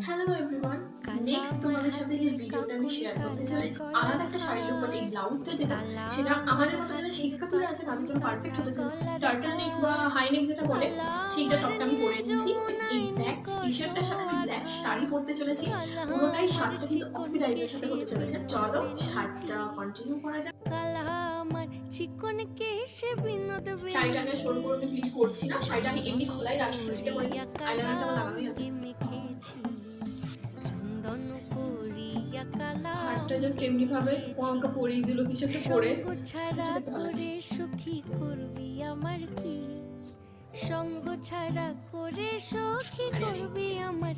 Hello everyone. Next তোমাদের সাথে যে ভিডিওটা আমি শেয়ার করতে চলেছি, আলাদা একটা শাড়ির উপর এই ব্লাউজটা যেটা, সেটা আমাদের মতো যারা শিক্ষার্থীরা আছে তাদের জন্য পারফেক্ট হতে চলেছে। টার্টল নেক বা হাই নেক যেটা বলে, সেইটা টপটা আমি পরে নিয়েছি। এই ব্ল্যাক টি-শার্টটার সাথে আমি ব্ল্যাক শাড়ি পরতে চলেছি। পুরোটাই সাজটা কিন্তু অক্সি টাইপের সাথে হতে চলেছে। চলো সাজটা কন্টিনিউ করা যাক। শাড়িটা আমি সরু করে ক্লিপ করছি না, শাড়িটা আমি এমনি খোলাই রাখছি, যেটা করে আইলাইনারটা আমার লাগানোই আছে। হাতটা জাস্ট এমনি ভাবে আমাকে পরিয়ে দিল কিছু একটা করে। ছাড়া করে সুখী করবি আমার কি, সঙ্গ ছাড়া করে সখী করবি আমার